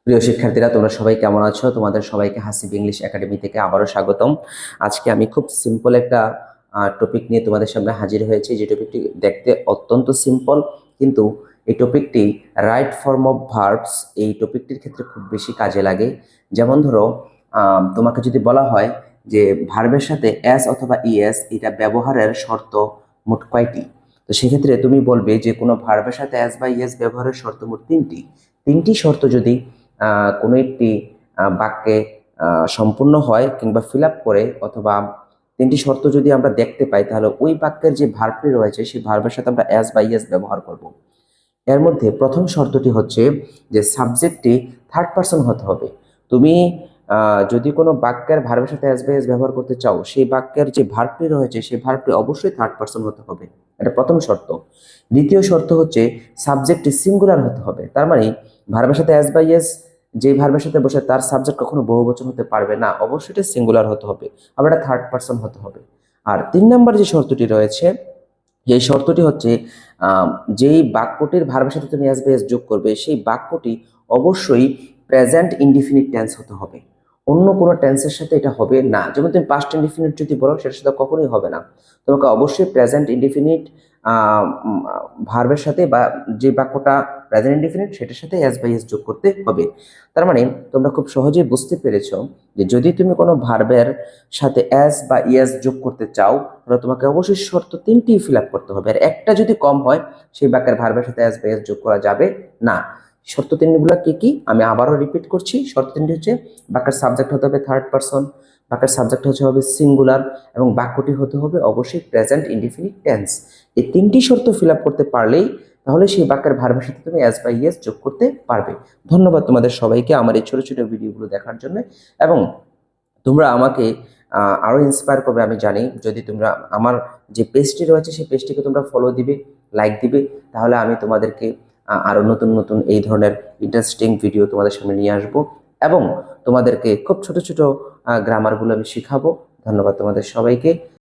প্রিয় শিক্ষার্থীরা, তোমরা সবাই কেমন আছো? তোমাদের সবাইকে হাসিব ইংলিশ একাডেমি থেকে আবারও স্বাগতম। আজকে আমি খুব সিম্পল একটা টপিক নিয়ে তোমাদের সামনে হাজির হয়েছি, যে টপিকটি দেখতে অত্যন্ত সিম্পল, কিন্তু এই টপিকটি রাইট ফর্ম অফ ভার্বস এই টপিকটির ক্ষেত্রে খুব বেশি কাজে লাগে। যেমন ধরো, তোমাকে যদি বলা হয় যে ভার্বের সাথে এস অথবা ইএস এটা ব্যবহারের শর্ত মোট কয়টি, তো সেক্ষেত্রে তুমি বলবে যে কোনো ভার্বের সাথে এস বা ইএস ব্যবহারের শর্ত মোট তিনটি শর্ত যদি কোনো একটি বাক্যে সম্পূর্ণ হয় কিংবা ফিল আপ করে, অথবা তিনটি শর্ত যদি আমরা দেখতে পাই, তাহলে ওই বাক্যের যে ভার্বটি রয়েছে সেই ভার্বের সাথে আমরা অ্যাজ বা ইয়েস ব্যবহার করব। এর মধ্যে প্রথম শর্তটি হচ্ছে যে সাবজেক্টটি থার্ড পারসন হতে হবে। তুমি যদি কোনো বাক্যের ভার্বের সাথে অ্যাজ বা ইয়েস ব্যবহার করতে চাও, সেই বাক্যের যে ভার্বটি রয়েছে সেই ভার্বটি অবশ্যই থার্ড পারসন হতে হবে। এটা প্রথম শর্ত। দ্বিতীয় শর্ত হচ্ছে সাবজেক্টটি সিঙ্গুলার হতে হবে। তার মানে ভার্বের সাথে অ্যাজ বা ইয়েস যে ভার্বের সাথে বসে, তার সাবজেক্ট কখনো বহুবচন হতে পারবে না, অবশ্যই এটা সিঙ্গুলার হতে হবে, আবার এটা থার্ড পারসন হতে হবে। আর তিন নম্বর যে শর্তটি রয়েছে, এই শর্তটি হচ্ছে যেই বাক্যটির ভার্বের সাথে তুমি অ্যাজ বা ইয়েস যোগ করবে, সেই বাক্যটি অবশ্যই প্রেজেন্ট ইনডিফিনিট টেন্স হতে হবে। অন্য কোনো টেন্সের সাথে এটা হবে না। যেমন তুমি পাস্ট ইনডিফিনিট যদি বলো, সেটার সাথে কখনোই হবে না। তোমাকে অবশ্যই প্রেজেন্ট ইনডিফিনিট ভার্বের সাথে, বা যে বাক্যটা প্রেজেন্ট ইনডিফিনিট সেটার সাথে অ্যাজ বা ইয়েস যোগ করতে হবে। তার মানে তোমরা খুব সহজেই বুঝতে পেরেছো যে যদি তুমি কোনো ভার্বের সাথে অ্যাজ বা ইয়েস যোগ করতে চাও, তাহলে তোমাকে অবশ্যই শর্ত তিনটি ফিল আপ করতে হবে। আর একটা যদি কম হয়, সেই বাক্যের ভার্বের সাথে অ্যাজ বা ইয়েস যোগ করা যাবে না। শর্ত তিনগুলো কি কি আমি আবারও রিপিট করছি। শর্ত তিনটি হচ্ছে বাক্যের সাবজেক্ট হতে হবে থার্ড পারসন, বাক্যের সাবজেক্ট হতে হবে সিঙ্গুলার, এবং বাক্যটি হতে হবে অবশ্যই প্রেজেন্ট ইনডিফিনিট টেন্স। এই তিনটি শর্ত ফিল আপ করতে পারলেই তাহলে সেই বাক্যের ভার্বের সাথে তুমি অ্যাজ বা ইয়েস যোগ করতে পারবে। ধন্যবাদ তোমাদের সবাইকে আমার এই ছোট ছোট ভিডিওগুলো দেখার জন্য। এবং তোমরা আমাকে আরো ইন্সপায়ার করবে আমি জানি, যদি তোমরা আমার যে পেজটি রয়েছে সেই পেজটিকে তোমরা ফলো দিবে, লাইক দিবে, তাহলে আমি তোমাদেরকে আরো নতুন নতুন এই ধরনের ইন্টারেস্টিং ভিডিও তোমাদের সামনে নিয়ে আসবো, এবং তোমাদেরকে খুব ছোট ছোট গ্রামারগুলো আমি শিখাবো। ধন্যবাদ তোমাদের সবাইকে।